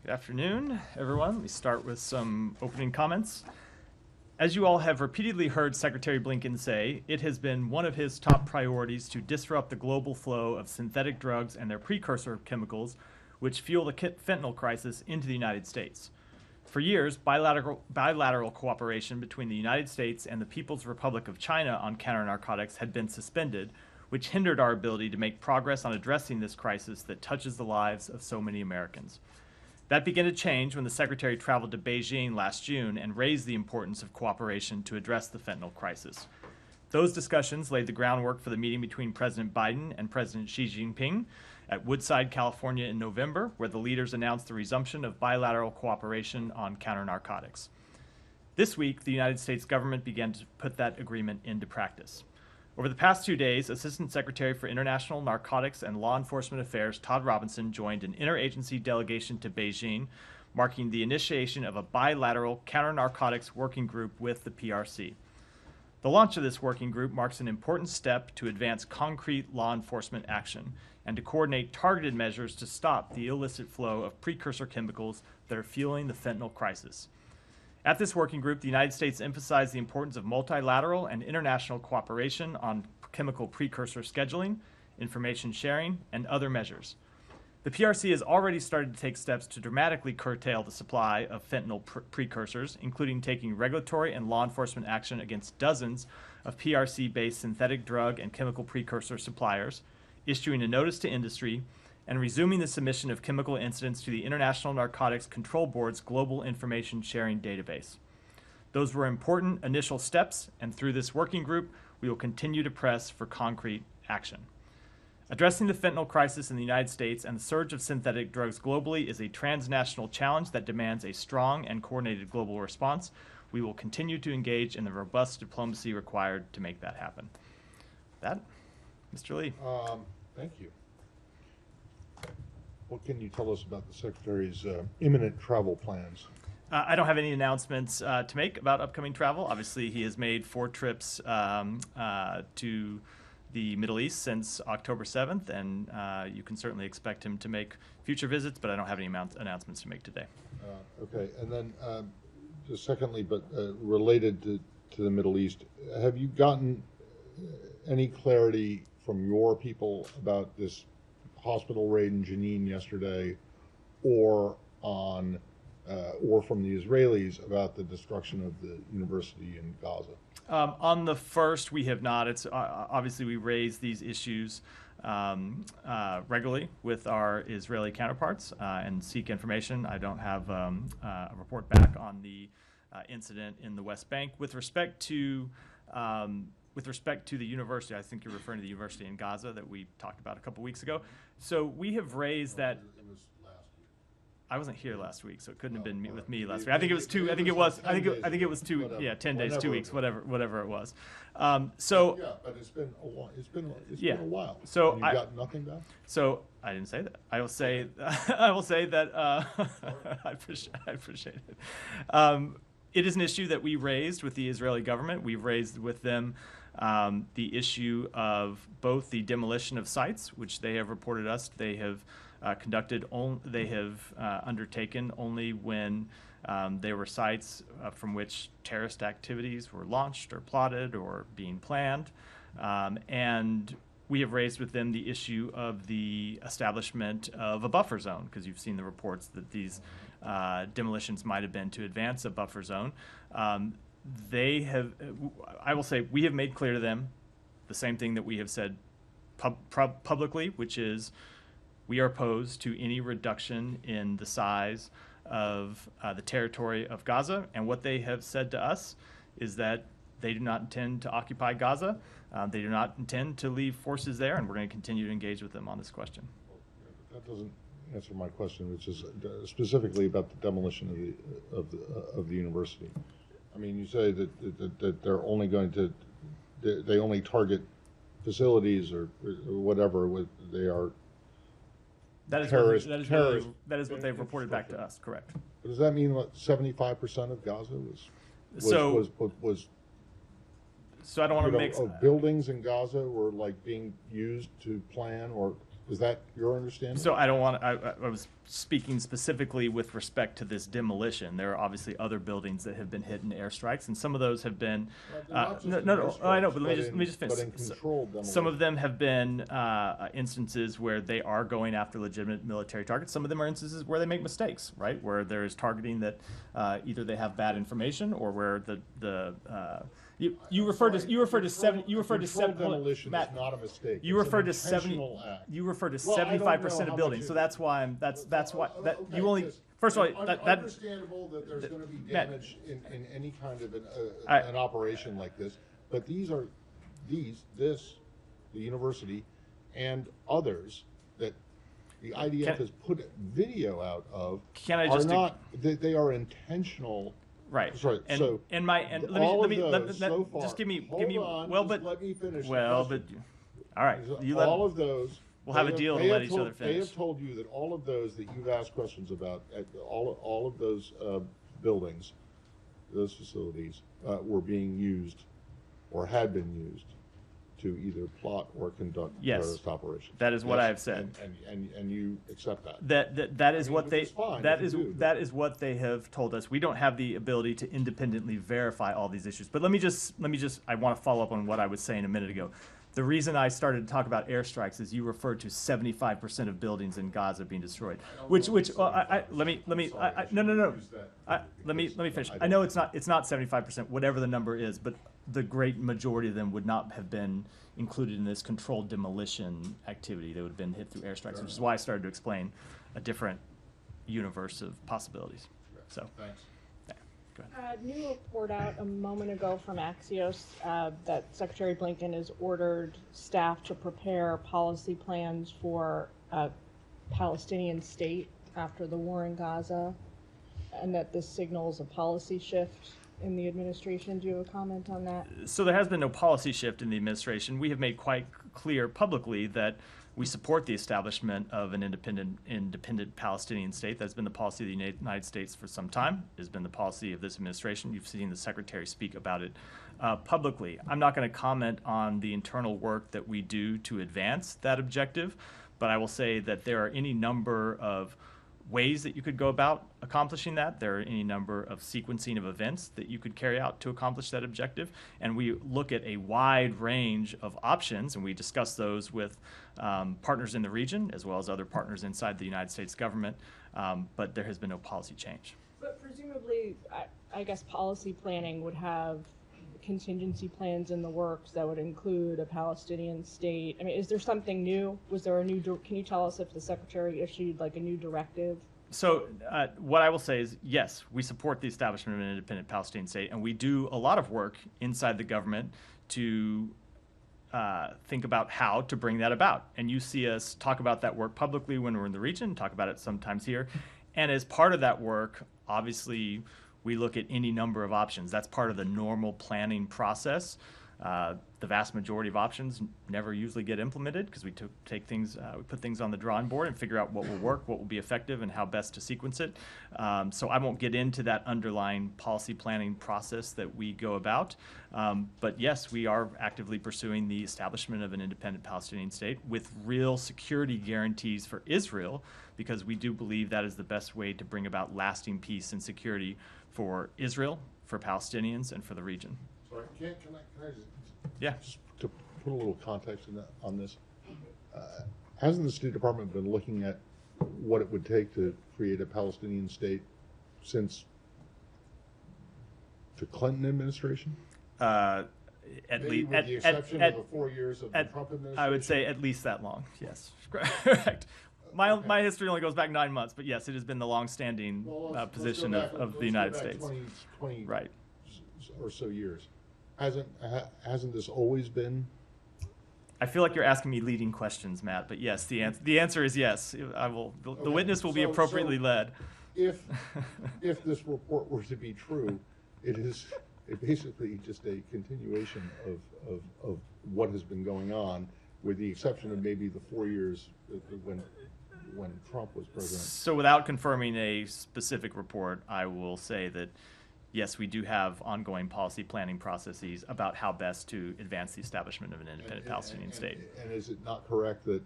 Good afternoon, everyone. Let me start with some opening comments. As you all have repeatedly heard Secretary Blinken say, it has been one of his top priorities to disrupt the global flow of synthetic drugs and their precursor chemicals, which fuel the fentanyl crisis, into the United States. For years, bilateral cooperation between the United States and the People's Republic of China on counter-narcotics had been suspended, which hindered our ability to make progress on addressing this crisis that touches the lives of so many Americans. That began to change when the Secretary traveled to Beijing last June and raised the importance of cooperation to address the fentanyl crisis. Those discussions laid the groundwork for the meeting between President Biden and President Xi Jinping at Woodside, California in November, where the leaders announced the resumption of bilateral cooperation on counter-narcotics. This week, the United States government began to put that agreement into practice. Over the past 2 days, Assistant Secretary for International Narcotics and Law Enforcement Affairs Todd Robinson joined an interagency delegation to Beijing, marking the initiation of a bilateral counter-narcotics working group with the PRC. The launch of this working group marks an important step to advance concrete law enforcement action and to coordinate targeted measures to stop the illicit flow of precursor chemicals that are fueling the fentanyl crisis. At this working group, the United States emphasized the importance of multilateral and international cooperation on chemical precursor scheduling, information sharing, and other measures. The PRC has already started to take steps to dramatically curtail the supply of fentanyl precursors, including taking regulatory and law enforcement action against dozens of PRC-based synthetic drug and chemical precursor suppliers, issuing a notice to industry, and resuming the submission of chemical incidents to the International Narcotics Control Board's Global Information Sharing Database. Those were important initial steps, and through this working group, we will continue to press for concrete action. Addressing the fentanyl crisis in the United States and the surge of synthetic drugs globally is a transnational challenge that demands a strong and coordinated global response. We will continue to engage in the robust diplomacy required to make that happen. With that, Mr. Lee. Thank you. What can you tell us about the Secretary's imminent travel plans? I don't have any announcements to make about upcoming travel. Obviously, he has made 4 trips to the Middle East since October 7th, and you can certainly expect him to make future visits, but I don't have any announcements to make today. Okay, and then just secondly, but related to the Middle East, have you gotten any clarity from your people about this hospital raid in Jenin yesterday, or from the Israelis about the destruction of the university in Gaza? On the first, we have not. It's obviously we raise these issues regularly with our Israeli counterparts and seek information. I don't have a report back on the incident in the West Bank. With respect to the university, I think you're referring to the university in Gaza that we talked about a couple weeks ago. So we have raised that. It was last week. I wasn't here last week, so it couldn't have been with me last week. I think it was 2. I think it was. I think it was 2. Whatever. Yeah, 10 days, 2 weeks, whatever it was. Yeah, but it's been a while. It's been a while. So and you got nothing back. So I didn't say that. I will say that I appreciate it. It is an issue that we raised with the Israeli government. We've raised with them the issue of both the demolition of sites, which they have reported us they have undertaken only when there were sites from which terrorist activities were launched or plotted or being planned. And we have raised with them the issue of the establishment of a buffer zone, because you've seen the reports that these demolitions might have been to advance a buffer zone. They have, I will say, we have made clear to them the same thing that we have said publicly, which is we are opposed to any reduction in the size of the territory of Gaza. And what they have said to us is that they do not intend to occupy Gaza. They do not intend to leave forces there, and we're going to continue to engage with them on this question. That doesn't answer my question, which is specifically about the demolition of the university. I mean, you say that they're only going to, they only target facilities or whatever. They are terrorist. That is what they've reported back to us. Correct. But does that mean what 75% of Gaza was? So I don't want to make buildings in Gaza were like being used to plan, or is that your understanding? So I don't want. I was speaking specifically with respect to this demolition. There are obviously other buildings that have been hit in airstrikes, and some of those have been. I know, but let me just finish. But in controlled demolition. Some of them have been instances where they are going after legitimate military targets. Some of them are instances where they make mistakes, right? Where there is targeting that either they have bad information or where you referred to 70. Demolition Matt, is not a mistake. You It's referred an to 70. intentional act. You referred to Well, I don't 75% know of how buildings, much so it- that's why that Okay, you only. just- First of all, that understandable that there's going to be Matt, damage in any kind of I- an operation like this, but the university and others that the IDF has put video out of Can I just are not. They are intentional. right. Sorry, And so let me so far, just give me hold on, well, just but let me finish. the well, but question. all right. You let. All of those. We'll have a they deal they to let have each other They finish. have told you that all of those that you've asked questions about, all of those buildings, those facilities, were being used or had been used to either plot or conduct Yes. terrorist operations. That is what Yes? I have said. And you accept that. That is I mean, what which they is fine that if you is do. that is what they have told us. We don't have the ability to independently verify all these issues. But let me just I want to follow up on what I was saying a minute ago. The reason I started to talk about airstrikes is you referred to 75% of buildings in Gaza being destroyed. Which let me finish. I know it's not 75%, whatever the number is, but the great majority of them would not have been included in this controlled demolition activity. They would have been hit through airstrikes, which is why I started to explain a different universe of possibilities. So, Thanks. yeah, go ahead. New report out a moment ago from Axios that Secretary Blinken has ordered staff to prepare policy plans for a Palestinian state after the war in Gaza, and that this signals a policy shift in the administration. Do you have a comment on that? So there has been no policy shift in the administration. We have made quite clear publicly that we support the establishment of an independent Palestinian state. That's been the policy of the United States for some time. It has been the policy of this administration. You've seen the Secretary speak about it publicly. I'm not going to comment on the internal work that we do to advance that objective, but I will say that there are any number of ways that you could go about accomplishing that. There are any number of sequencing of events that you could carry out to accomplish that objective. And we look at a wide range of options, and we discuss those with partners in the region as well as other partners inside the United States government. But there has been no policy change. But presumably, I guess policy planning would have contingency plans in the works that would include a Palestinian state. I mean, is there something new? Was there a new, can you tell us if the Secretary issued like a new directive? So what I will say is, yes, we support the establishment of an independent Palestinian state, and we do a lot of work inside the government to think about how to bring that about. And you see us talk about that work publicly when we're in the region, talk about it sometimes here. And as part of that work, obviously, we look at any number of options. That's part of the normal planning process. The vast majority of options never usually get implemented because we we put things on the drawing board and figure out what will work, what will be effective, and how best to sequence it. So I won't get into that underlying policy planning process that we go about. But yes, we are actively pursuing the establishment of an independent Palestinian state with real security guarantees for Israel, because we do believe that is the best way to bring about lasting peace and security for Israel, for Palestinians, and for the region. Sorry, can I just, Yeah. just to put a little context on this? Hasn't the State Department been looking at what it would take to create a Palestinian state since the Clinton administration? At Maybe least, with the exception of the 4 years of the Trump administration? I would say at least that long. Yes, correct. My history only goes back 9 months, but yes, it has been the long-standing Let's position go back- of the let's United go back States. 20 Right. or so years. Hasn't this always been? I feel like you're asking me leading questions, Matt, but yes, the answer is yes. I will. The witness will be appropriately led. If this report were to be true, it basically just a continuation of what has been going on, with the exception of maybe the 4 years when Trump was president. So without confirming a specific report, I will say that yes, we do have ongoing policy planning processes about how best to advance the establishment of an independent Palestinian state. And is it not correct that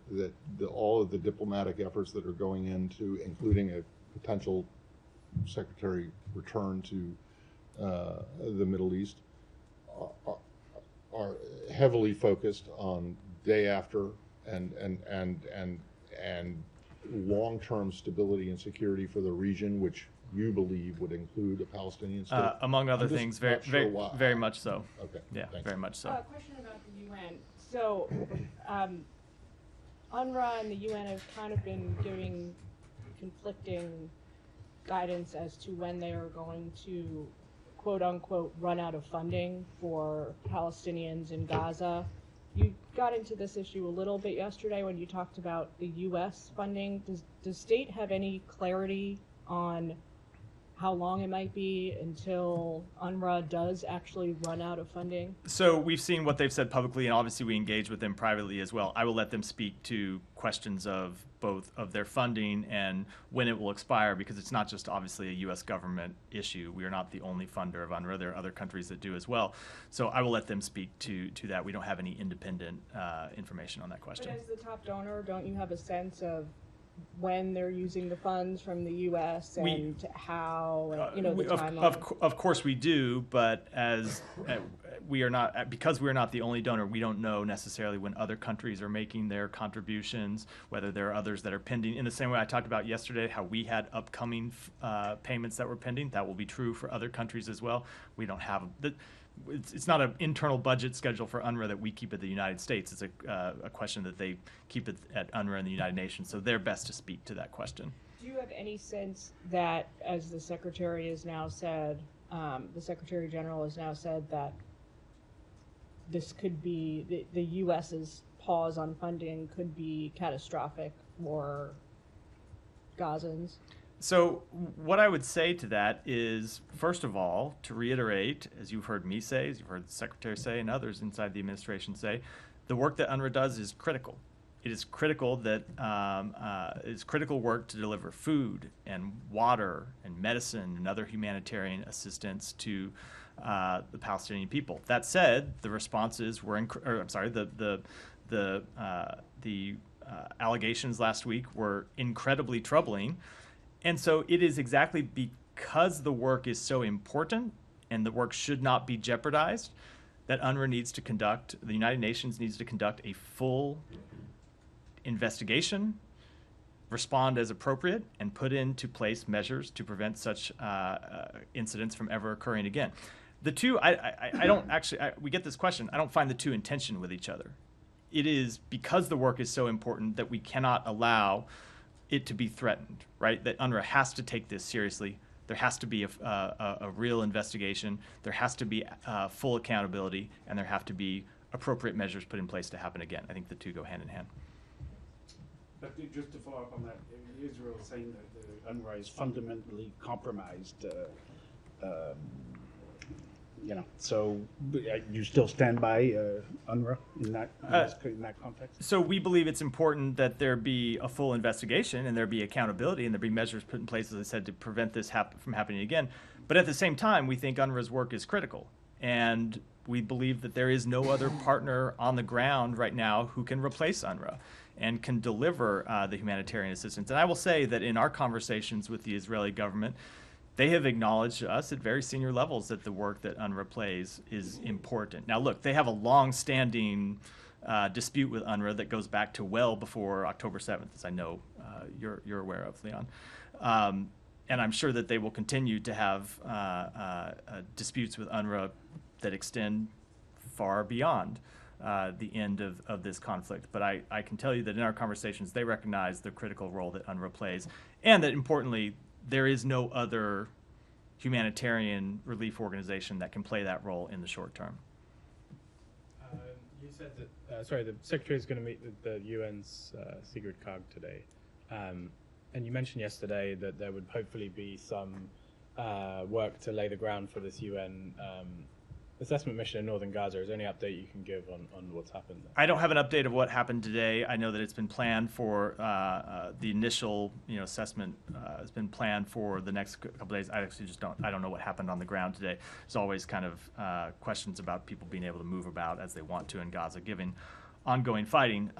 all of the diplomatic efforts that are going into, including a potential secretary return to the Middle East, are heavily focused on day after and long-term stability and security for the region, which you believe would include a Palestinian state? Among other things, very much so. Okay. Yeah, very much so. A question about the UN. So, UNRWA and the UN have kind of been giving conflicting guidance as to when they are going to, quote unquote, run out of funding for Palestinians in Gaza. You got into this issue a little bit yesterday when you talked about the U.S. funding. Does state have any clarity on how long it might be until UNRWA does actually run out of funding? So we've seen what they've said publicly, and obviously we engage with them privately as well. I will let them speak to questions of both of their funding and when it will expire, because it's not just obviously a U.S. government issue. We are not the only funder of UNRWA. There are other countries that do as well. So I will let them speak to that. We don't have any independent information on that question. But as the top donor, don't you have a sense of when they're using the funds from the U.S. and how, the timeline? Of course we do, but as we are not, because we are not the only donor, we don't know necessarily when other countries are making their contributions, whether there are others that are pending. In the same way I talked about yesterday, how we had upcoming payments that were pending, that will be true for other countries as well. We don't have it's not an internal budget schedule for UNRWA that we keep at the United States. It's a question that they keep at UNRWA and the United Nations, so they're best to speak to that question. Do you have any sense that, as the Secretary has now said, the Secretary General has now said that this could be, the U.S.'s pause on funding could be catastrophic for Gazans? So what I would say to that is, first of all, to reiterate, as you've heard me say, as you've heard the Secretary say, and others inside the administration say, the work that UNRWA does is critical. It is critical that it's critical work to deliver food and water and medicine and other humanitarian assistance to the Palestinian people. That said, the responses were, the allegations last week were incredibly troubling. And so it is exactly because the work is so important and the work should not be jeopardized that UNRWA needs to conduct, the United Nations needs to conduct a full investigation, respond as appropriate, and put into place measures to prevent such incidents from ever occurring again. The two, I don't actually, we get this question, I don't find the two in tension with each other. It is because the work is so important that we cannot allow it to be threatened, right? That UNRWA has to take this seriously. There has to be a real investigation. There has to be full accountability, and there have to be appropriate measures put in place to happen again. I think the two go hand in hand. But just to follow up on that, Israel is saying that the UNRWA is fundamentally compromised. So you still stand by UNRWA in that context? So we believe it's important that there be a full investigation and there be accountability and there be measures put in place, as I said, to prevent this from happening again. But at the same time, we think UNRWA's work is critical. And we believe that there is no other partner on the ground right now who can replace UNRWA and can deliver the humanitarian assistance. And I will say that in our conversations with the Israeli government, they have acknowledged to us at very senior levels that the work that UNRWA plays is important. Now, look, they have a long-standing dispute with UNRWA that goes back to well before October 7th, as I know you're aware of, Leon. And I'm sure that they will continue to have disputes with UNRWA that extend far beyond the end of this conflict. But I can tell you that in our conversations, they recognize the critical role that UNRWA plays, and that, importantly, there is no other humanitarian relief organization that can play that role in the short term. You said that, the Secretary is going to meet with the UN's Sigrid Kaag today. And you mentioned yesterday that there would hopefully be some work to lay the ground for this UN assessment mission in northern Gaza. Is there any update you can give on what's happened there? I don't have an update of what happened today. I know that it's been planned for the initial, assessment has been planned for the next couple days. I actually just I don't know what happened on the ground today. There's always kind of questions about people being able to move about as they want to in Gaza, given ongoing fighting.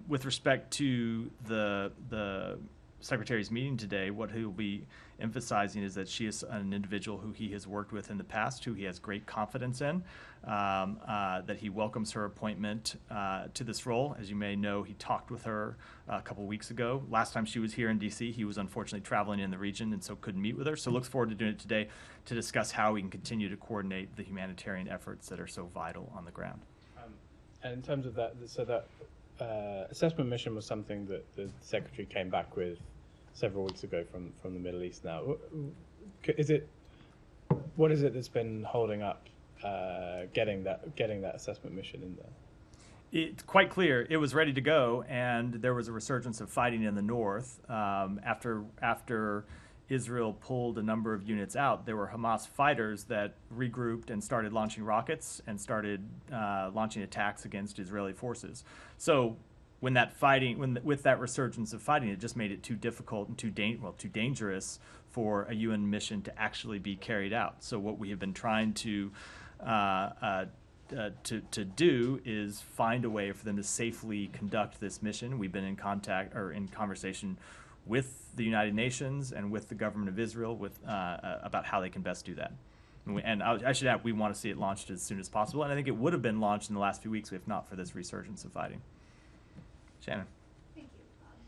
With respect to the Secretary's meeting today, what he will be emphasizing is that she is an individual who he has worked with in the past, who he has great confidence in, that he welcomes her appointment to this role. As you may know, he talked with her a couple weeks ago. Last time she was here in D.C., he was unfortunately traveling in the region and so couldn't meet with her. So looks forward to doing it today to discuss how we can continue to coordinate the humanitarian efforts that are so vital on the ground. And in terms of that, so that assessment mission was something that the Secretary came back with several weeks ago from the Middle East now. What is it that's been holding up getting that assessment mission in there? It's quite clear it was ready to go, and there was a resurgence of fighting in the north. After Israel pulled a number of units out, there were Hamas fighters that regrouped and started launching rockets and started launching attacks against Israeli forces. So when that fighting, with that resurgence of fighting, it just made it too difficult and too dangerous for a UN mission to actually be carried out. So what we have been trying to do is find a way for them to safely conduct this mission. We've been in conversation with the United Nations and with the government of Israel about how they can best do that. And I should add, we want to see it launched as soon as possible. And I think it would have been launched in the last few weeks if not for this resurgence of fighting. Shannon. Thank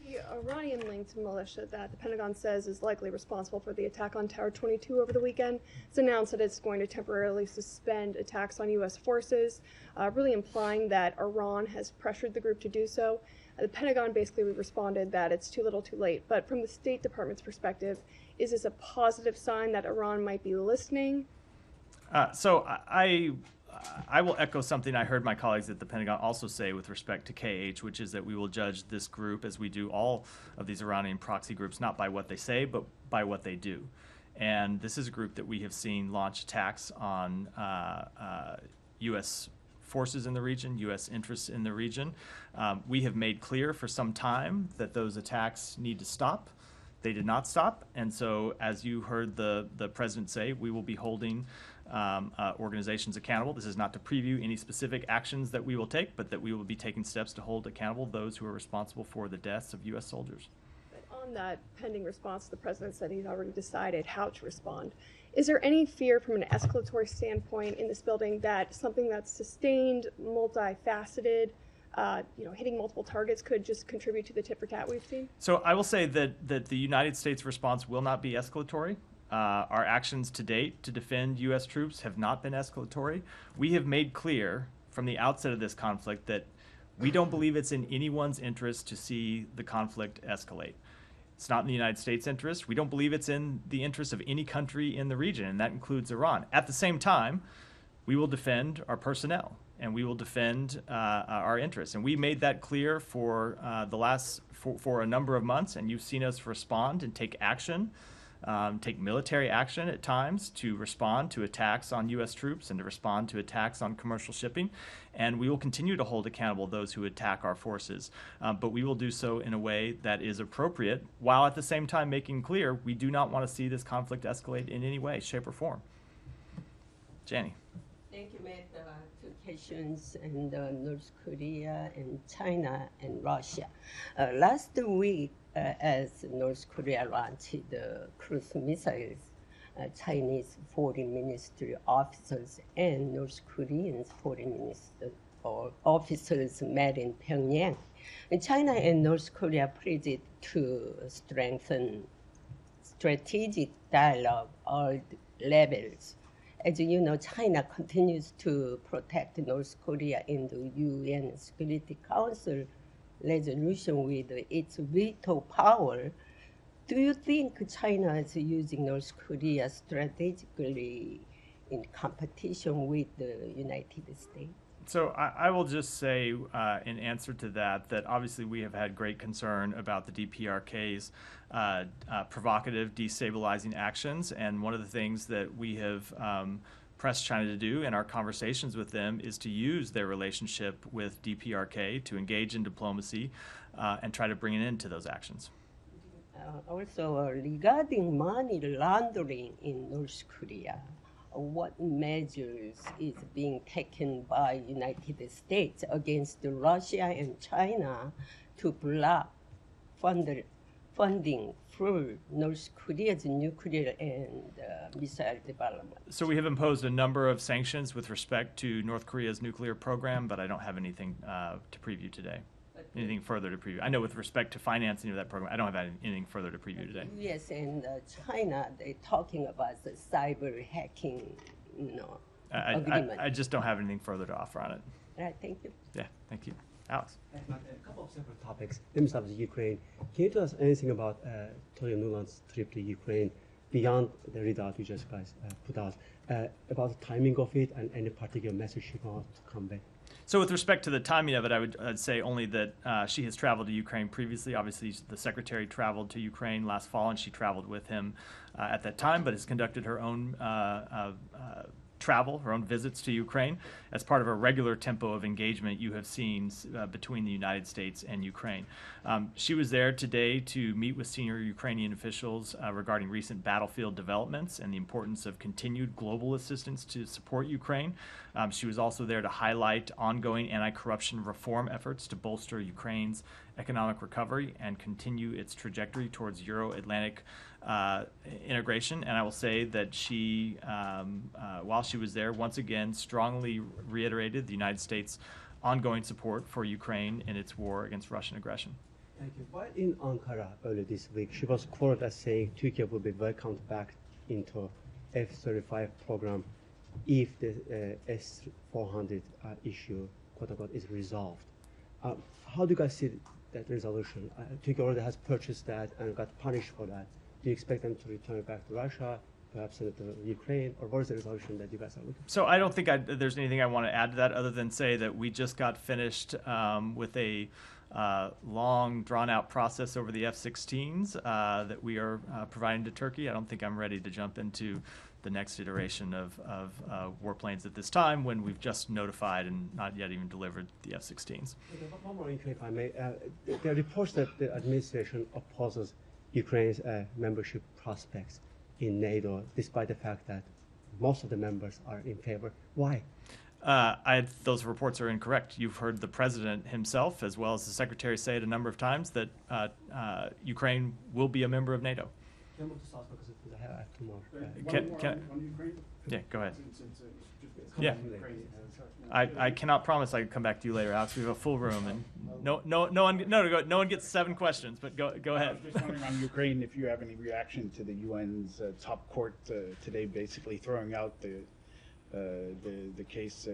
you. The Iranian-linked militia that the Pentagon says is likely responsible for the attack on Tower 22 over the weekend has announced that it's going to temporarily suspend attacks on U.S. forces, really implying that Iran has pressured the group to do so. The Pentagon basically responded that it's too little too late. But from the State Department's perspective, is this a positive sign that Iran might be listening? So I will echo something I heard my colleagues at the Pentagon also say with respect to KH, which is that we will judge this group, as we do all of these Iranian proxy groups, not by what they say, but by what they do. And this is a group that we have seen launch attacks on U.S. forces in the region, U.S. interests in the region. We have made clear for some time that those attacks need to stop. They did not stop, and so as you heard the president say, we will be holding organizations accountable. This is not to preview any specific actions that we will take, but that we will be taking steps to hold accountable those who are responsible for the deaths of U.S. soldiers. But on that pending response, the president said he's already decided how to respond. Is there any fear from an escalatory standpoint in this building that something that's sustained, multifaceted, hitting multiple targets could just contribute to the tit for tat we've seen? So I will say that the United States response will not be escalatory. Our actions to date to defend U.S. troops have not been escalatory. We have made clear from the outset of this conflict that we don't believe it's in anyone's interest to see the conflict escalate. It's not in the United States' interest. We don't believe it's in the interest of any country in the region, and that includes Iran. At the same time, we will defend our personnel, and we will defend our interests. And we made that clear for for a number of months, and you've seen us respond and take action, take military action at times to respond to attacks on U.S. troops and to respond to attacks on commercial shipping. And we will continue to hold accountable those who attack our forces. But we will do so in a way that is appropriate, while at the same time making clear we do not want to see this conflict escalate in any way, shape, or form. Janie. Thank you, Matt. Two questions in North Korea and China and Russia. Last week, as North Korea launched the cruise missiles, Chinese foreign ministry officers and North Korean foreign minister or officers met in Pyongyang. And China and North Korea pledged to strengthen strategic dialogue at all levels. As you know, China continues to protect North Korea in the UN Security Council resolution with its veto power. Do you think China is using North Korea strategically in competition with the United States? So I will just say in answer to that obviously we have had great concern about the DPRK's provocative, destabilizing actions. And one of the things that we have pressed China to do in our conversations with them is to use their relationship with DPRK to engage in diplomacy and try to bring an end to those actions. Also, regarding money laundering in North Korea, what measures is being taken by United States against Russia and China to block funding for North Korea's nuclear and missile development? So we have imposed a number of sanctions with respect to North Korea's nuclear program, but I don't have anything to preview today. Anything further to preview? I know with respect to financing of that program, I don't have anything further to preview today. Yes, and China, they're talking about the cyber hacking, agreement. I just don't have anything further to offer on it. All right, thank you. Yeah, thank you. Alex? A couple of separate topics. Let me start with Ukraine. Can you tell us anything about Toya Nuland's trip to Ukraine beyond the readout you just guys put out, about the timing of it and any particular message she wants to convey? So with respect to the timing of it, I'd say only that she has traveled to Ukraine previously. Obviously, the secretary traveled to Ukraine last fall, and she traveled with him at that time, but has conducted her own travel, her own visits to Ukraine as part of a regular tempo of engagement you have seen between the United States and Ukraine. She was there today to meet with senior Ukrainian officials regarding recent battlefield developments and the importance of continued global assistance to support Ukraine. She was also there to highlight ongoing anti-corruption reform efforts to bolster Ukraine's economic recovery and continue its trajectory towards Euro-Atlantic integration. And I will say that she, while she was there, once again strongly reiterated the United States' ongoing support for Ukraine in its war against Russian aggression. Thank you. While in Ankara earlier this week, she was quoted as saying Turkey will be welcomed back into F-35 program if the S-400 issue, quote unquote, is resolved. How do you guys see that resolution? Turkey already has purchased that and got punished for that. Do you expect them to return it back to Russia, perhaps to Ukraine, or what is the resolution that you guys are looking for? So I don't think there's anything I want to add to that other than say that we just got finished with a long, drawn-out process over the F-16s that we are providing to Turkey. I don't think I'm ready to jump into the next iteration of warplanes at this time when we've just notified and not yet even delivered the F-16s. Okay, one more, if I may. There are reports that the administration opposes Ukraine's membership prospects in NATO, despite the fact that most of the members are in favor. Why? Those reports are incorrect. You've heard the president himself, as well as the secretary, say it a number of times that Ukraine will be a member of NATO. Can I move to South because I have two more. On Ukraine? Yeah, go ahead. Since Yeah. I cannot promise I can come back to you later, Alex. We have a full room, and no one gets 7 questions. But go ahead. I was just wondering on Ukraine if you have any reaction to the UN's top court today, basically throwing out the case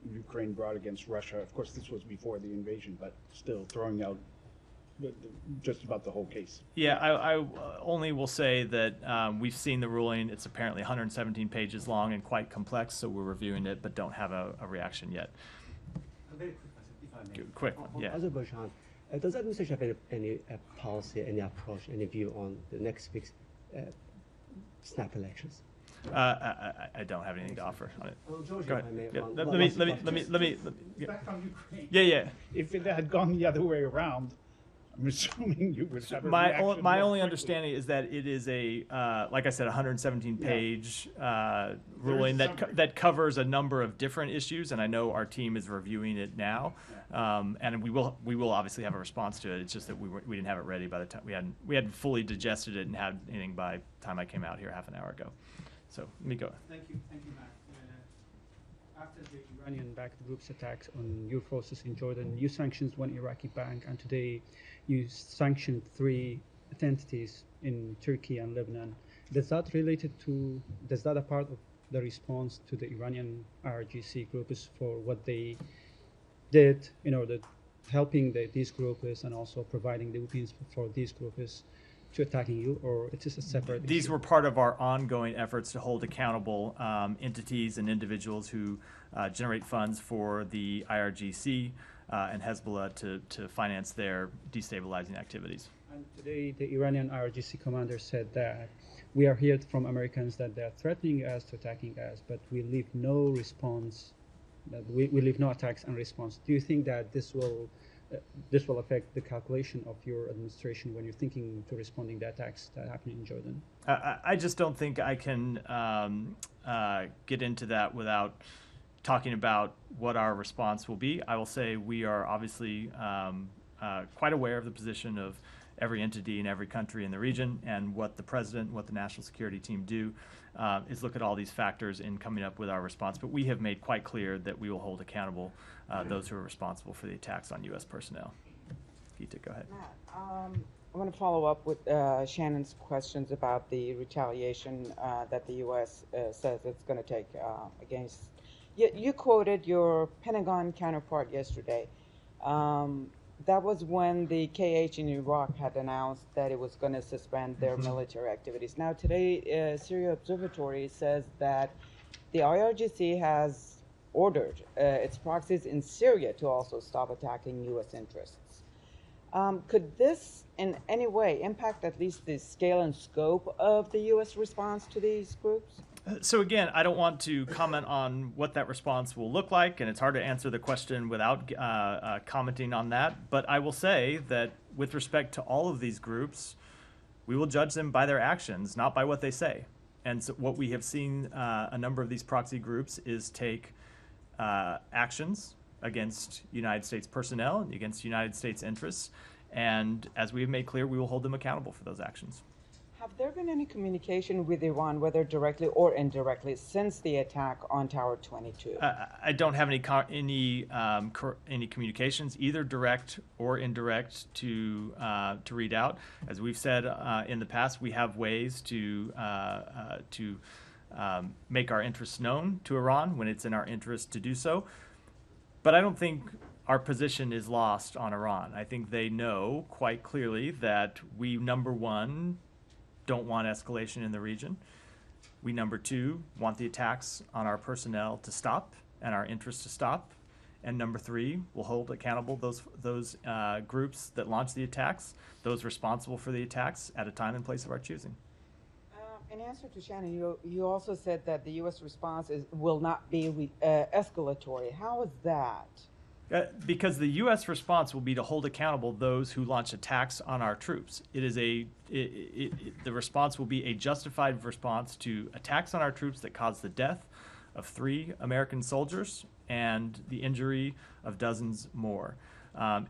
Ukraine brought against Russia. Of course, this was before the invasion, but still throwing out just about the whole case. Yeah, I only will say that we've seen the ruling. It's apparently 117 pages long and quite complex, so we're reviewing it, but don't have a reaction yet. A very quick question, if I may. Quick, On yeah. Azerbaijan, does the administration have any policy, any approach, any view on the next week's snap elections? I don't have anything to offer on it. Well, Georgia, Go if I ahead. may, Yeah, one- let one me. Yeah. Back on Ukraine. Yeah. If it had gone the other way around, I'm assuming you would have a My reaction only more quickly. understanding is that it is a, like I said, 117-page ruling that covers a number of different issues, and I know our team is reviewing it now, and we will obviously have a response to it. It's just that we didn't have it ready by the time we hadn't fully digested it and had anything by the time I came out here half an hour ago. So let me go. Thank you, Matt. After the Iranian-backed group's attacks on your forces in Jordan, you sanctioned one Iraqi bank, and today you sanctioned 3 entities in Turkey and Lebanon. Is that a part of the response to the Iranian IRGC groups for what they did in order helping these groups and also providing the weapons for these groups to attacking you, or it is a separate These issue? were part of our ongoing efforts to hold accountable entities and individuals who generate funds for the IRGC and Hezbollah to finance their destabilizing activities. And today, the Iranian IRGC commander said that we are heard from Americans that they are threatening us to attacking us, but we leave no response, that we leave no attacks in response. Do you think that this will affect the calculation of your administration when you're thinking to responding to attacks that happen in Jordan? I just don't think I can get into that without talking about what our response will be. I will say we are obviously quite aware of the position of every entity in every country in the region, and what the president, what the national security team do is look at all these factors in coming up with our response. But we have made quite clear that we will hold accountable those who are responsible for the attacks on U.S. personnel. Gita, go ahead. Matt, I want to follow up with Shannon's questions about the retaliation that the U.S. Says it's going to take against. You quoted your Pentagon counterpart yesterday. That was when the KH in Iraq had announced that it was going to suspend their military activities. Now today, Syria Observatory says that the IRGC has ordered its proxies in Syria to also stop attacking U.S. interests. Could this in any way impact at least the scale and scope of the U.S. response to these groups? So again, I don't want to comment on what that response will look like, and it's hard to answer the question without commenting on that. But I will say that with respect to all of these groups, we will judge them by their actions, not by what they say. And so what we have seen a number of these proxy groups is take actions against United States personnel, against United States interests, and as we have made clear, we will hold them accountable for those actions. Have there been any communication with Iran, whether directly or indirectly, since the attack on Tower 22? I don't have any communications, either direct or indirect, to read out. As we've said in the past, we have ways to make our interests known to Iran when it's in our interest to do so. But I don't think our position is lost on Iran. I think they know quite clearly that we, number one, don't want escalation in the region. We, number two, want the attacks on our personnel to stop and our interests to stop. And number three, we'll hold accountable those groups that launched the attacks, those responsible for the attacks at a time and place of our choosing. In answer to Shannon, you also said that the U.S. response will not be escalatory. How is that? Because the U.S. response will be to hold accountable those who launch attacks on our troops. The response will be a justified response to attacks on our troops that caused the death of 3 American soldiers and the injury of dozens more. And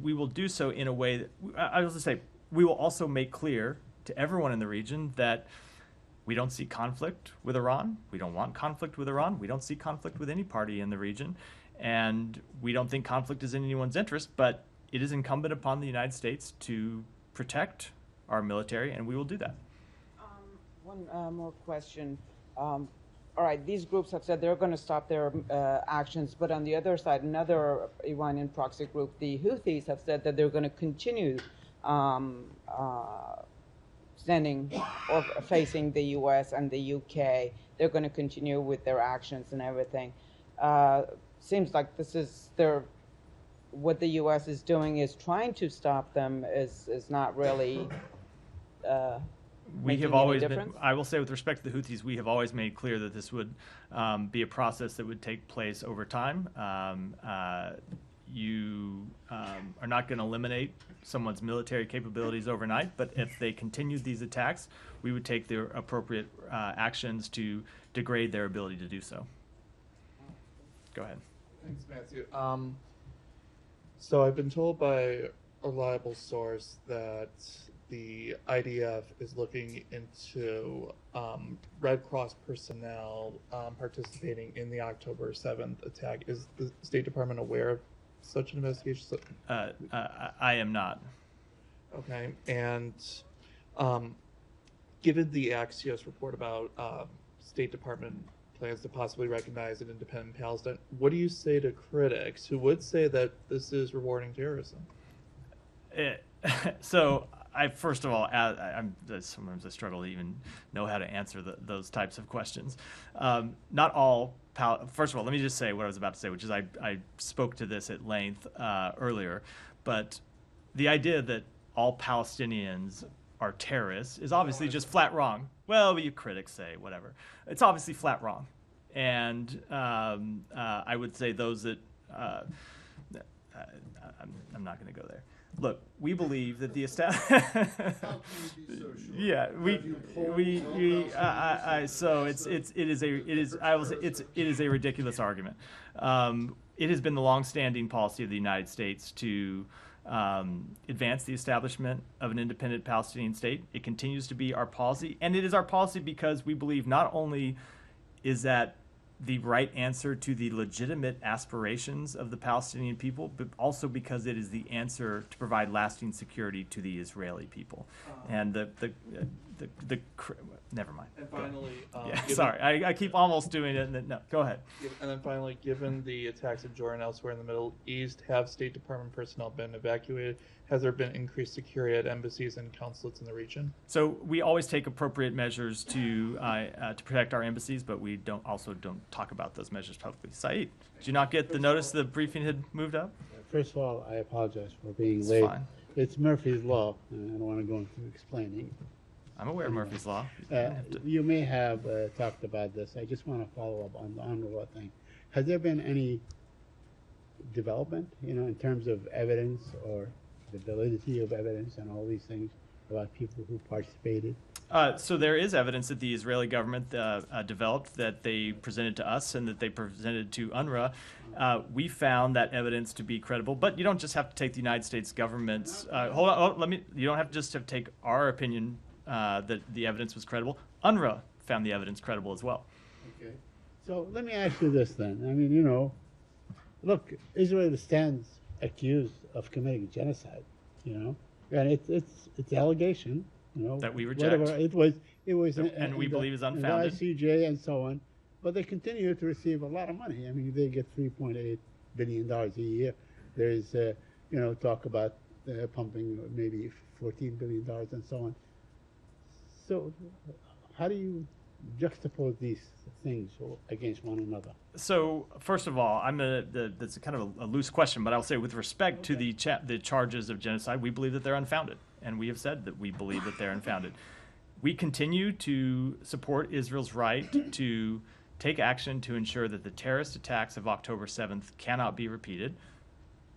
we will do so in a way that, I was going to say, we will also make clear to everyone in the region that we don't see conflict with Iran. We don't want conflict with Iran. We don't see conflict with any party in the region. And we don't think conflict is in anyone's interest, but it is incumbent upon the United States to protect our military, and we will do that. One more question. All right, these groups have said they're going to stop their actions, but on the other side, another Iranian proxy group, the Houthis, have said that they're going to continue standing or facing the U.S. and the U.K. They're going to continue with their actions and everything. Seems like this is what the U.S. is doing is trying to stop them is not really we have always been, I will say with respect to the Houthis, we have always made clear that this would be a process that would take place over time. You are not going to eliminate someone's military capabilities overnight, but if they continued these attacks, we would take the appropriate actions to degrade their ability to do so. Go ahead. Thanks, Matthew. So I've been told by a reliable source that the IDF is looking into Red Cross personnel participating in the October 7th attack. Is the State Department aware of such an investigation? I am not. Okay, and given the Axios report about State Department plans to possibly recognize an independent Palestine, what do you say to critics who would say that this is rewarding terrorism? So, first of all, sometimes I struggle to even know how to answer those types of questions. Not all. First of all, let me just say what I was about to say, which is I spoke to this at length earlier, but the idea that all Palestinians are terrorists is obviously just flat wrong. Well, you critics say whatever. It's obviously flat wrong. And I would say those that, I'm not going to go there. Look, we believe that the yeah, so it is a ridiculous argument. It has been the long-standing policy of the United States to advance the establishment of an independent Palestinian state. It continues to be our policy, and it is our policy because we believe not only is that the right answer to the legitimate aspirations of the Palestinian people, but also because it is the answer to provide lasting security to the Israeli people. And never mind. And finally, sorry, I keep almost doing it. And then, no, go ahead. And then finally, given the attacks in Jordan and elsewhere in the Middle East, have State Department personnel been evacuated? Has there been increased security at embassies and consulates in the region? So we always take appropriate measures to protect our embassies, but we don't talk about those measures publicly. Saeed, did you not get the notice the briefing had moved up? First of all, I apologize for being late. Fine. It's Murphy's Law, and I don't want to go into explaining. I'm aware of Murphy's Law. You may have talked about this. I just want to follow up on the UNRWA thing. Has there been any development, in terms of evidence or the validity of evidence and all these things about people who participated? So there is evidence that the Israeli government developed that they presented to us and that they presented to UNRWA. We found that evidence to be credible, but you don't just have to take the United States government's. Hold on, you don't have to take our opinion that the evidence was credible. UNRWA found the evidence credible as well. Okay. So let me ask you this then. I mean, look, Israel stands accused of committing genocide, and it's allegation, that we reject. Whatever it was, and we believe is unfounded. The ICJ and so on, but they continue to receive a lot of money. I mean, they get $3.8 billion a year. There's, talk about pumping maybe $14 billion and so on. So, how do you juxtapose these things against one another? So, first of all, that's kind of a loose question, but I'll say with respect to the charges of genocide, we believe that they're unfounded, and we have said that we believe that they're unfounded. We continue to support Israel's right to take action to ensure that the terrorist attacks of October 7th cannot be repeated,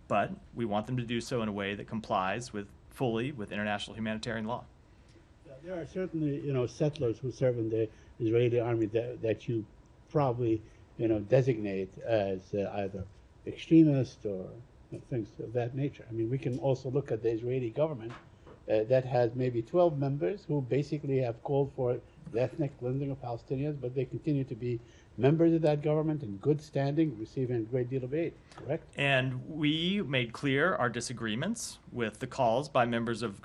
but we want them to do so in a way that complies fully with international humanitarian law. There are certainly, settlers who serve in the Israeli army that you probably, designate as either extremist or things of that nature. I mean, we can also look at the Israeli government that has maybe 12 members who basically have called for the ethnic cleansing of Palestinians, but they continue to be members of that government in good standing, receiving a great deal of aid, correct? And we made clear our disagreements with the calls by members of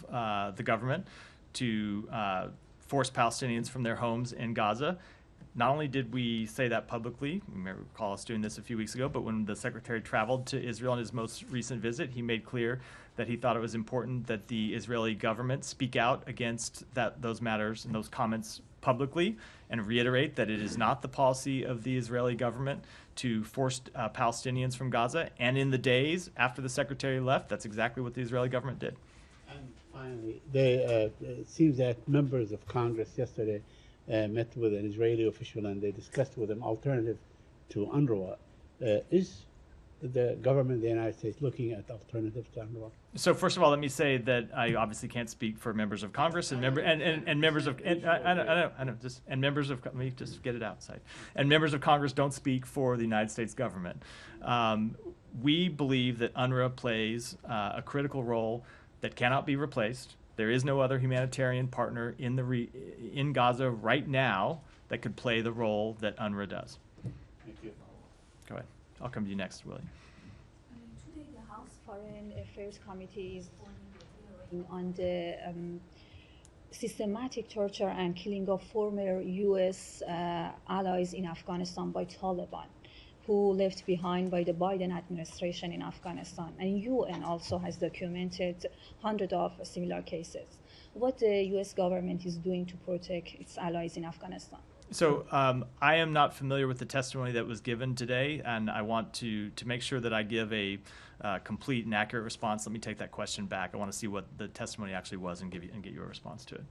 the government to force Palestinians from their homes in Gaza. Not only did we say that publicly, you may recall us doing this a few weeks ago, but when the Secretary traveled to Israel on his most recent visit, he made clear that he thought it was important that the Israeli government speak out against those matters and those comments publicly and reiterate that it is not the policy of the Israeli government to force Palestinians from Gaza. And in the days after the Secretary left, that's exactly what the Israeli government did. And finally, it seems that members of Congress yesterday met with an Israeli official and they discussed with an alternative to UNRWA. Is the government of the United States looking at alternatives to UNRWA? So first of all, let me say that I obviously can't speak for members of Congress and members of let me just get it outside. And members of Congress don't speak for the United States government. We believe that UNRWA plays a critical role that cannot be replaced. There is no other humanitarian partner in Gaza right now that could play the role that UNRWA does. Thank you. Go ahead. I'll come to you next, Willie. Today, the House Foreign Affairs Committee is holding a hearing on the systematic torture and killing of former U.S. allies in Afghanistan by Taliban, who left behind by the Biden administration in Afghanistan. And UN also has documented hundreds of similar cases. What the U.S. government is doing to protect its allies in Afghanistan? So I am not familiar with the testimony that was given today, and I want to make sure that I give a complete and accurate response, let me take that question back. I want to see what the testimony actually was and get you a response to it.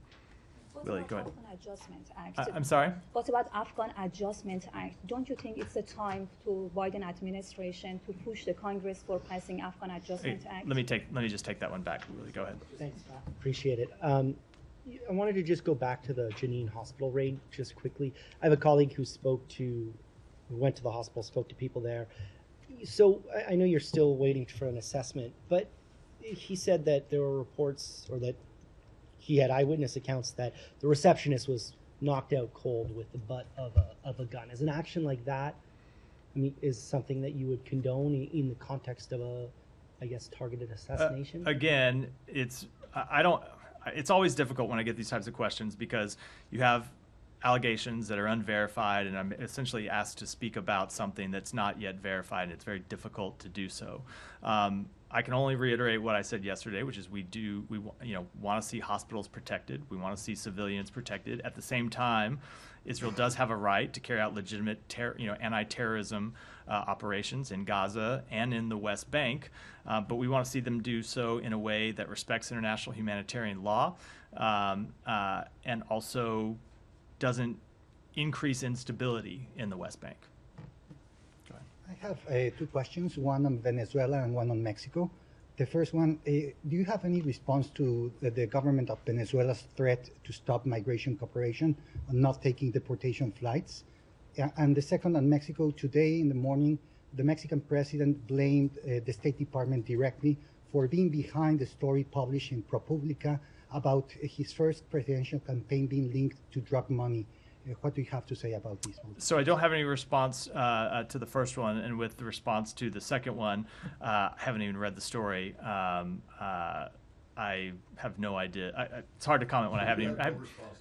Willie, go ahead. Afghan Adjustment Act. I'm sorry? What about Afghan Adjustment Act? Don't you think it's a time to Biden administration to push the Congress for passing Afghan Adjustment Act? Let me just take that one back. Willie, go ahead. Thanks, appreciate it. I wanted to just go back to the Jenin hospital raid just quickly. I have a colleague who went to the hospital, spoke to people there. So I know you're still waiting for an assessment, but he said that there were reports, or that he had eyewitness accounts, that the receptionist was knocked out cold with the butt of a gun. Is an action like that, I mean, is something that you would condone in the context of a, I guess, targeted assassination? Again, it's always difficult when I get these types of questions, because you have allegations that are unverified, and I'm essentially asked to speak about something that's not yet verified, and it's very difficult to do so. I can only reiterate what I said yesterday, which is we want to see hospitals protected. We want to see civilians protected. At the same time, Israel does have a right to carry out legitimate anti-terrorism operations in Gaza and in the West Bank, but we want to see them do so in a way that respects international humanitarian law and also doesn't increase instability in the West Bank. I have two questions, one on Venezuela and one on Mexico. The first one, do you have any response to the government of Venezuela's threat to stop migration cooperation and not taking deportation flights? And the second on Mexico, today in the morning, the Mexican president blamed the State Department directly for being behind the story published in ProPublica about his first presidential campaign being linked to drug money. What do you have to say about this one? So I don't have any response to the first one, and with the response to the second one, I haven't even read the story. I have no idea. It's hard to comment when I haven't even.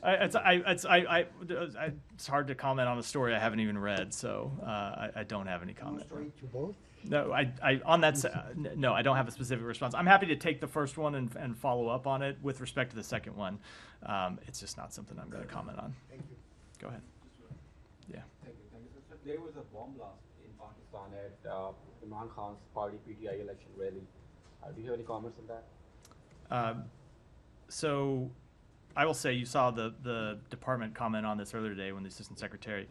It's hard to comment on a story I haven't even read, so I don't have any comment. To both? No, no, I don't have a specific response. I'm happy to take the first one and follow up on it. With respect to the second one, it's just not something I'm going to comment on. Thank you. Go ahead. Yeah. Thank you. So there was a bomb blast in Pakistan at Imran Khan's party PTI election rally. Do you have any comments on that? So I will say you saw the department comment on this earlier today when the Assistant Secretary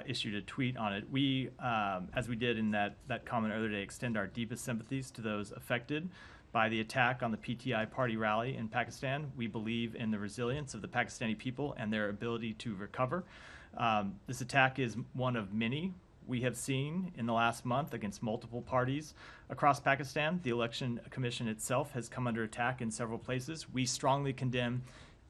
issued a tweet on it. We, as we did in that comment earlier today, extend our deepest sympathies to those affected by the attack on the PTI party rally in Pakistan. We believe in the resilience of the Pakistani people and their ability to recover. This attack is one of many we have seen in the last month against multiple parties across Pakistan. The Election Commission itself has come under attack in several places. We strongly condemn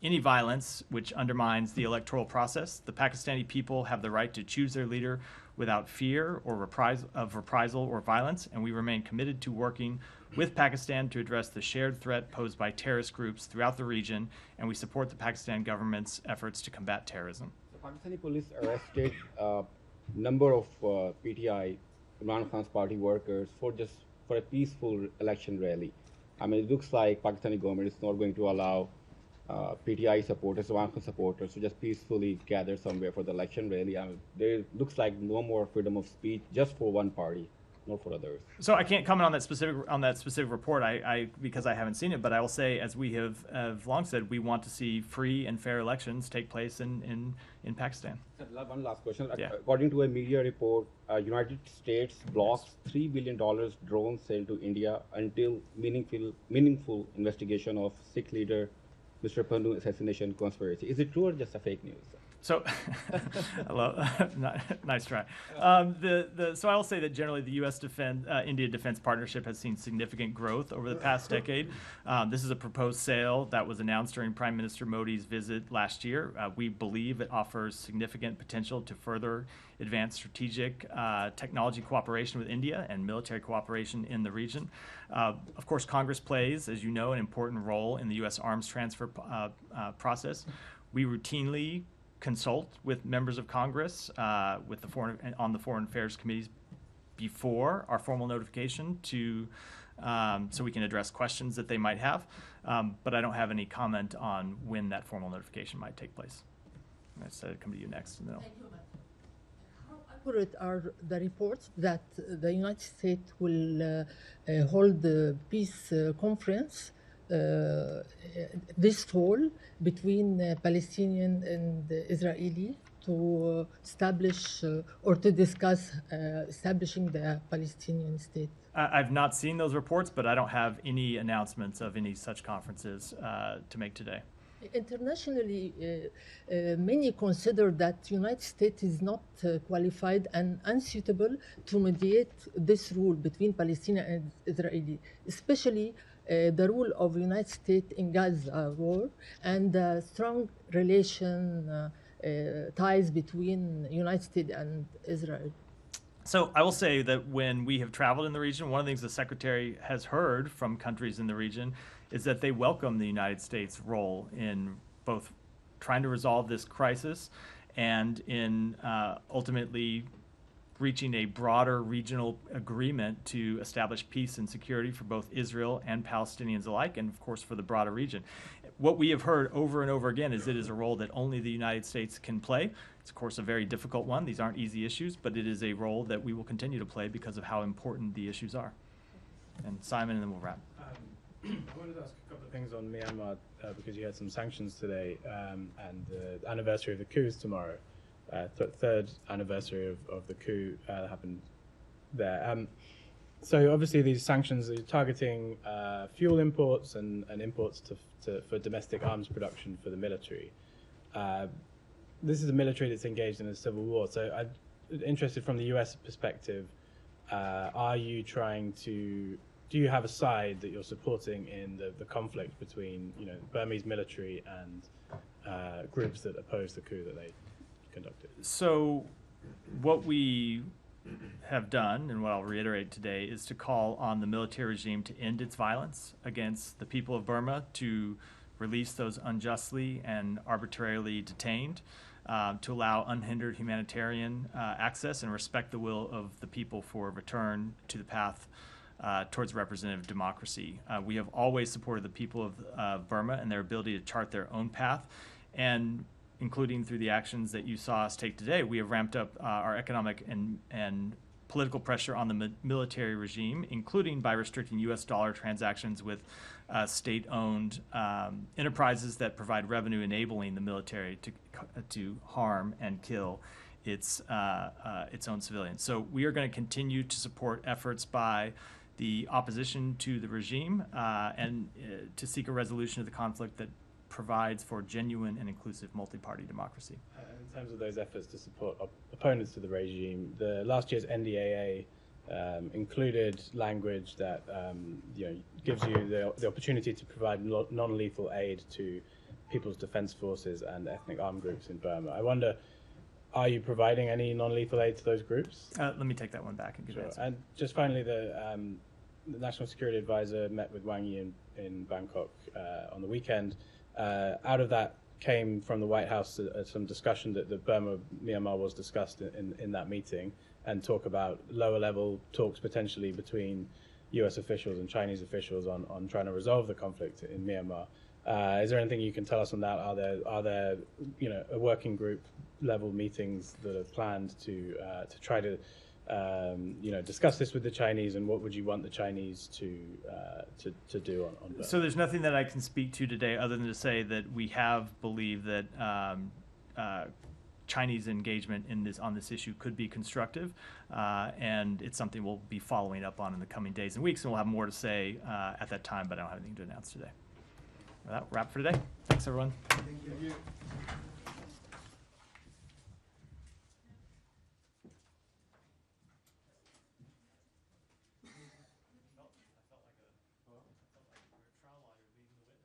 any violence which undermines the electoral process. The Pakistani people have the right to choose their leader without fear or reprisal or violence, and we remain committed to working with Pakistan to address the shared threat posed by terrorist groups throughout the region, and we support the Pakistan government's efforts to combat terrorism. The Pakistani police arrested a number of PTI, Imran Khan's party workers, for a peaceful election rally. I mean, it looks like Pakistani government is not going to allow PTI supporters, Imran Khan supporters, to just peacefully gather somewhere for the election rally. I mean, there looks like no more freedom of speech just for one party, not for others. So I can't comment on that specific report because I haven't seen it, but I will say, as we have long said, we want to see free and fair elections take place in Pakistan. One last question. Yeah. According to a media report, United States blocks $3 billion drone sale to India until meaningful investigation of Sikh leader Mr. Pannu assassination conspiracy. Is it true or just a fake news? So, nice try. So I will say that generally the U.S. India defense partnership has seen significant growth over the past decade. This is a proposed sale that was announced during Prime Minister Modi's visit last year. We believe it offers significant potential to further advance strategic technology cooperation with India and military cooperation in the region. Of course, Congress plays, as you know, an important role in the U.S. arms transfer process. We routinely consult with members of Congress on the Foreign Affairs Committees before our formal notification so we can address questions that they might have. But I don't have any comment on when that formal notification might take place. I said I'd come to you next. And then Thank you, Matt. How accurate are the reports that the United States will hold the peace conference this fall between Palestinian and Israeli to establish or to discuss establishing the Palestinian state? I've not seen those reports, but I don't have any announcements of any such conferences to make today. Internationally, many consider that United States is not qualified and unsuitable to mediate this rule between Palestinian and Israeli, especially the rule of United States in Gaza war and the strong relation ties between United States and Israel. So I will say that when we have traveled in the region, one of the things the Secretary has heard from countries in the region is that they welcome the United States' role in both trying to resolve this crisis and in ultimately reaching a broader regional agreement to establish peace and security for both Israel and Palestinians alike, and of course for the broader region. What we have heard over and over again is it is a role that only the United States can play. It's of course a very difficult one. These aren't easy issues, but it is a role that we will continue to play because of how important the issues are. And Simon, and then we'll wrap. I wanted to ask a couple of things on Myanmar because you had some sanctions today and the anniversary of the coup is tomorrow. Third anniversary of the coup happened there. So obviously these sanctions are targeting fuel imports and imports for domestic arms production for the military. This is a military that's engaged in a civil war. So I'm interested from the US perspective, are you trying to, do you have a side that you're supporting in the conflict between Burmese military and groups that oppose the coup that they conducted? So what we have done, and what I'll reiterate today, is to call on the military regime to end its violence against the people of Burma, to release those unjustly and arbitrarily detained, to allow unhindered humanitarian access and respect the will of the people for a return to the path towards representative democracy. We have always supported the people of Burma and their ability to chart their own path, and including through the actions that you saw us take today, we have ramped up our economic and political pressure on the military regime, including by restricting U.S. dollar transactions with state-owned enterprises that provide revenue enabling the military to harm and kill its own civilians. So we are going to continue to support efforts by the opposition to the regime and to seek a resolution of the conflict that provides for genuine and inclusive multi-party democracy. In terms of those efforts to support opponents to the regime, the last year's NDAA included language that gives you the opportunity to provide non-lethal aid to People's Defense Forces and ethnic armed groups in Burma. I wonder, are you providing any non-lethal aid to those groups? Let me take that one back and give you an answer. And just finally, the National Security Advisor met with Wang Yi in Bangkok on the weekend. Out of that came from the White House some discussion that Myanmar was discussed in that meeting, and talk about lower level talks potentially between US officials and Chinese officials on trying to resolve the conflict in Myanmar. Is there anything you can tell us on that? Are there a working group level meetings that are planned to try to discuss this with the Chinese, and what would you want the Chinese to do on Burma? So there's nothing that I can speak to today other than to say that we have believed that Chinese engagement on this issue could be constructive, and it's something we'll be following up on in the coming days and weeks, and we'll have more to say at that time, but I don't have anything to announce today. Well, that wrap for today. Thanks, everyone. Thank you.